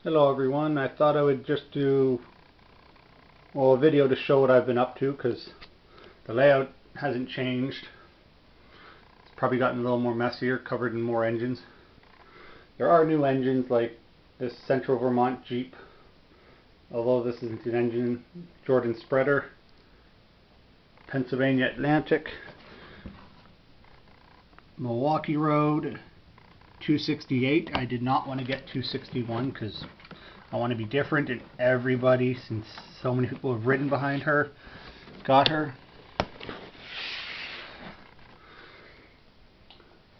Hello everyone, I thought I would just do a video to show what I've been up to because the layout hasn't changed. It's probably gotten a little more messier, covered in more engines. There are new engines like this Central Vermont Jeep, although this isn't an engine, Jordan Spreader, Pennsylvania Atlantic, Milwaukee Road, 268. I did not want to get 261 because I want to be different, and everybody, since so many people have ridden behind her, got her.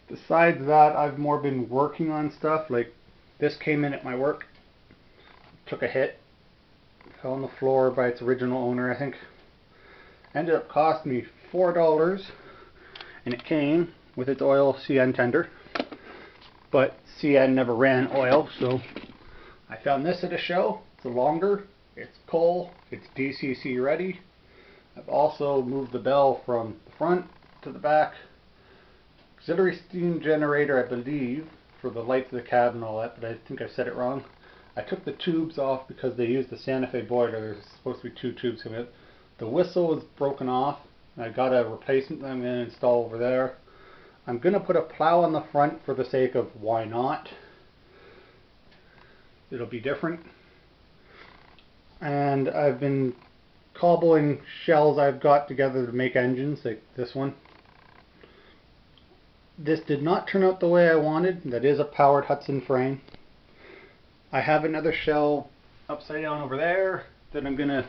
Besides that, I've more been working on stuff. Like this came in at my work, took a hit, fell on the floor by its original owner, I think. Ended up costing me $4, and it came with its oil CN tender. But CN never ran oil, so I found this at a show. It's a longer, it's coal, it's DCC ready. I've also moved the bell from the front to the back. Auxiliary steam generator, I believe, for the lights of the cab and all that, but I think I said it wrong. I took the tubes off because they used the Santa Fe boiler. There's supposed to be 2 tubes coming out. The whistle was broken off. I got a replacement that I'm going to install over there. I'm going to put a plow on the front for the sake of why not. It'll be different. And I've been cobbling shells I've got together to make engines, like this one. This did not turn out the way I wanted. That is a powered Hudson frame. I have another shell upside down over there that I'm going to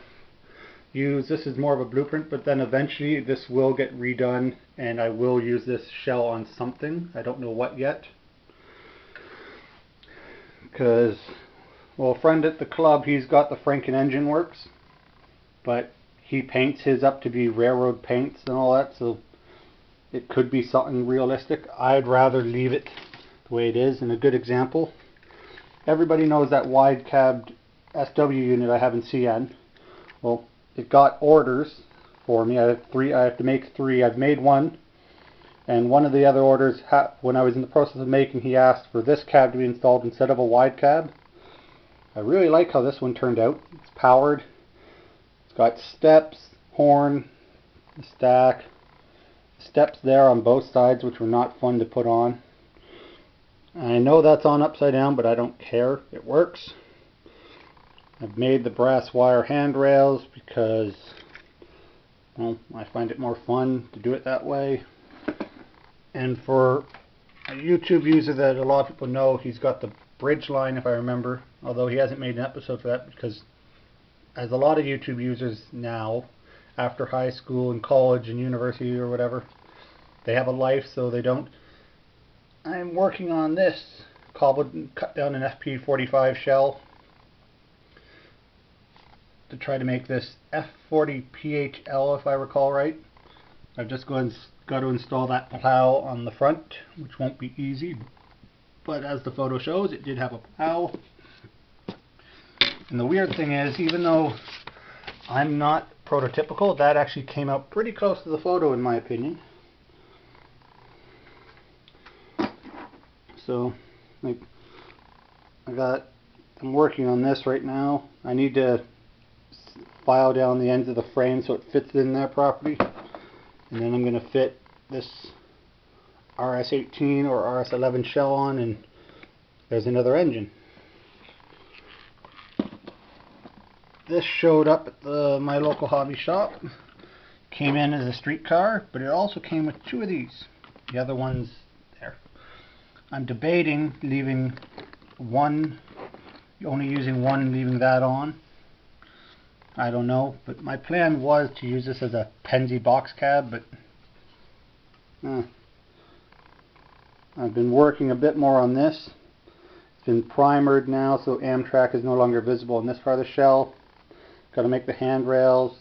use. This is more of a blueprint, but then eventually this will get redone and I will use this shell on something. I don't know what yet. Because, well, a friend at the club, he's got the Franken Engine Works, but he paints his up to be railroad paints and all that, so it could be something realistic. I'd rather leave it the way it is. And a good example, everybody knows that wide cabbed SW unit I have in CN. Well, it got orders for me. I have to make 3. I've made 1, and one of the other orders, when I was in the process of making, he asked for this cab to be installed instead of a wide cab. I really like how this one turned out. It's powered. It's got steps, horn, stack. Steps there on both sides, which were not fun to put on. I know that's on upside down, but I don't care. It works. I've made the brass wire handrails because, well, I find it more fun to do it that way. And for a YouTube user that a lot of people know, he's got the bridge line, if I remember, although he hasn't made an episode for that because, as a lot of YouTube users now, after high school and college and university or whatever, they have a life, so they don't. I'm working on this cobbled and cut down an FP45 shell to try to make this F40 PHL, if I recall right. I've just got to install that plow on the front, which won't be easy, but as the photo shows, it did have a plow. And the weird thing is, even though I'm not prototypical, that actually came out pretty close to the photo in my opinion. So, like, I'm working on this right now. I need to file down the ends of the frame so it fits in there properly. And then I'm going to fit this RS18 or RS11 shell on, and there's another engine. This showed up at my local hobby shop. Came in as a streetcar, but it also came with 2 of these. The other one's there. I'm debating leaving one, only using one, leaving that on. I don't know, but my plan was to use this as a Penzi box cab, but I've been working a bit more on this. It's been primered now, so Amtrak is no longer visible in this part of the shell. Got to make the handrails,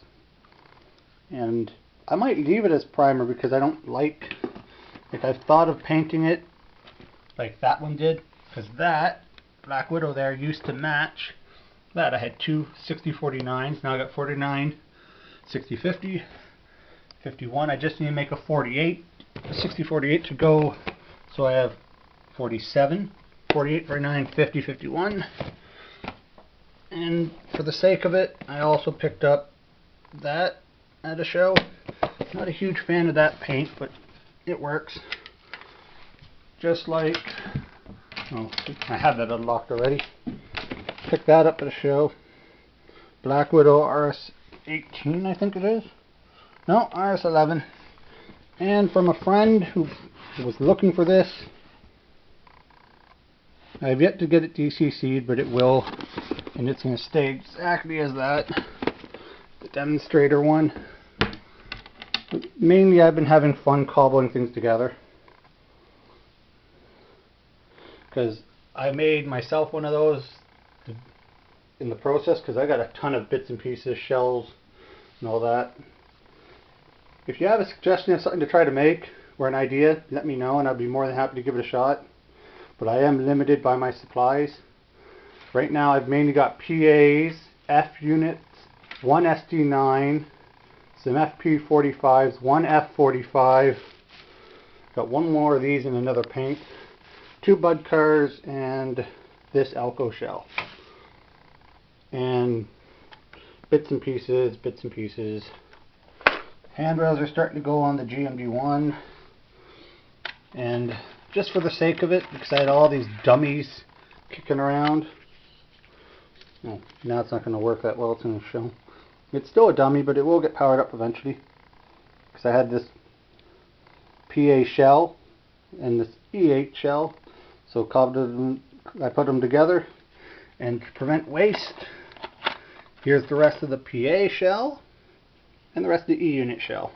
and I might leave it as primer because I don't like I've thought of painting it like that one did, because that Black Widow there used to match that. I had 2 6049s, now I got 49, 6050, 51. I just need to make a 48, a 6048 to go, so I have 47, 48, 49, 50, 51. And for the sake of it, I also picked up that at a show. Not a huge fan of that paint, but it works. Just like, oh, I have that unlocked already. Picked that up at a show. Black Widow RS18, I think it is. No, RS11. And from a friend who was looking for this. I've yet to get it DCC'd, but it will. And it's going to stay exactly as that. The demonstrator one. But mainly I've been having fun cobbling things together. Because I made myself one of those in the process, because I got a ton of bits and pieces, shells, and all that. If you have a suggestion of something to try to make, or an idea, let me know and I'd be more than happy to give it a shot. But I am limited by my supplies. Right now I've mainly got PAs, F units, one SD9, some FP45s, one F45, got one more of these and another paint, two bud cars, and this Elko shell. And bits and pieces, bits and pieces. Handrails are starting to go on the GMD1. And just for the sake of it, because I had all these dummies kicking around. Oh, now it's not going to work that well, it's going to show. It's still a dummy, but it will get powered up eventually. Because I had this PA shell and this E8 shell. So I put them together. And to prevent waste, here's the rest of the PA shell and the rest of the E unit shell.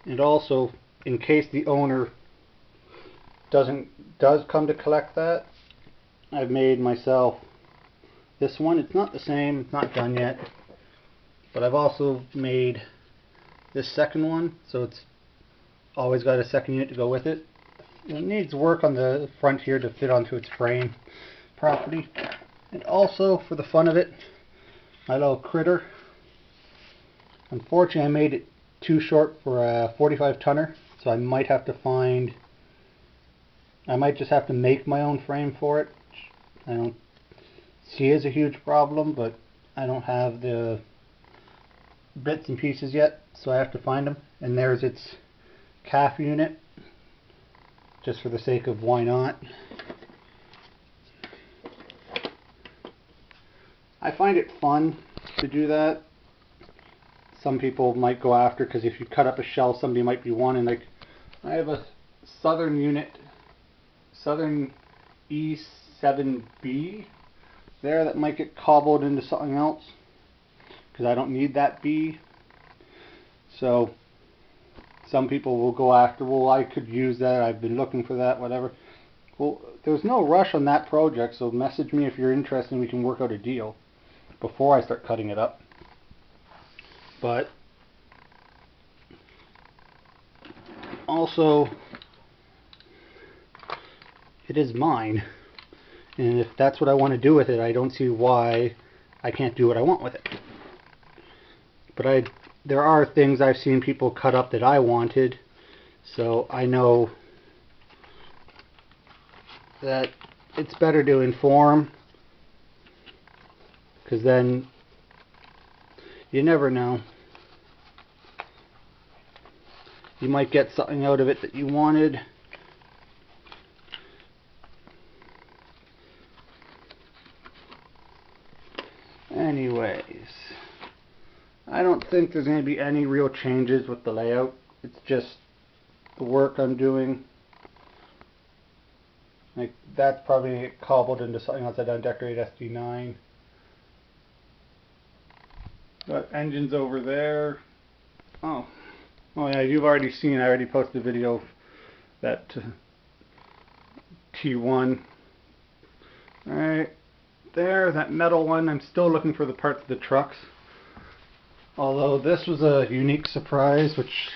And also, in case the owner does come to collect that, I've made myself this one. It's not the same, it's not done yet, but I've also made this second one, so it's always got a second unit to go with it. It needs work on the front here to fit onto its frame properly. And also, for the fun of it, my little critter. Unfortunately, I made it too short for a 45 tonner, so I might have to find, I might just have to make my own frame for it. I don't see it as a huge problem, but I don't have the bits and pieces yet, so I have to find them. And there's its calf unit, just for the sake of why not. I find it fun to do that. Some people might go after, because if you cut up a shell, somebody might be wanting, like, I have a Southern unit, Southern E7B there that might get cobbled into something else, because I don't need that B. So some people will go after, well, I could use that, I've been looking for that, whatever. Well, there's no rush on that project, so message me if you're interested and we can work out a deal before I start cutting it up. But also, it is mine, and if that's what I want to do with it, I don't see why I can't do what I want with it. But there are things I've seen people cut up that I wanted, so I know that it's better to inform, because then you never know. You might get something out of it that you wanted. Anyways, I don't think there's going to be any real changes with the layout. It's just the work I'm doing. Like, that's probably cobbled into something else. I done decorate SD9. Got engines over there. Oh yeah, you've already seen, I already posted a video of that T1. Alright, there, that metal one, I'm still looking for the parts of the trucks. Although this was a unique surprise, which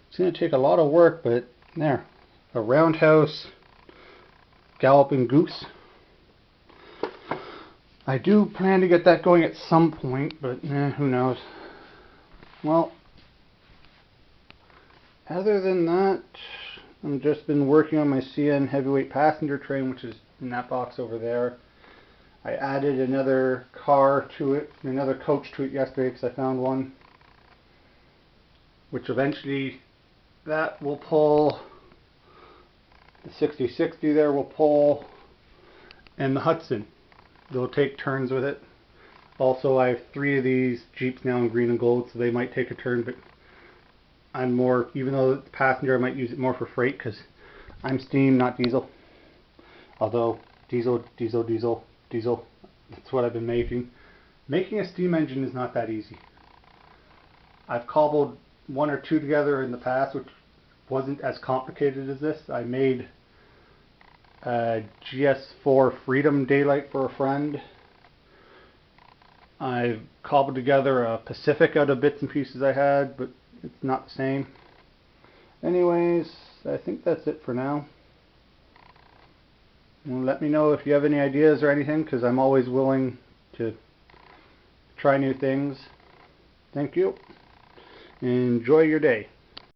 is going to take a lot of work, but there, a roundhouse galloping goose. I do plan to get that going at some point, but who knows. Well, other than that, I've just been working on my CN heavyweight passenger train, which is in that box over there. I added another car to it, another coach to it yesterday because I found one, which eventually that will pull, the 6060 there will pull, and the Hudson. They'll take turns with it. Also, I have 3 of these Jeeps now in green and gold, so they might take a turn, but I'm more, even though it's passenger, I might use it more for freight because I'm steam, not diesel. Although, diesel, that's what I've been making. Making a steam engine is not that easy. I've cobbled 1 or 2 together in the past, which wasn't as complicated as this. I made a GS4 Freedom Daylight for a friend. I've cobbled together a Pacific out of bits and pieces I had, but it's not the same. Anyways, I think that's it for now. Well, let me know if you have any ideas or anything, because I'm always willing to try new things. Thank you. Enjoy your day.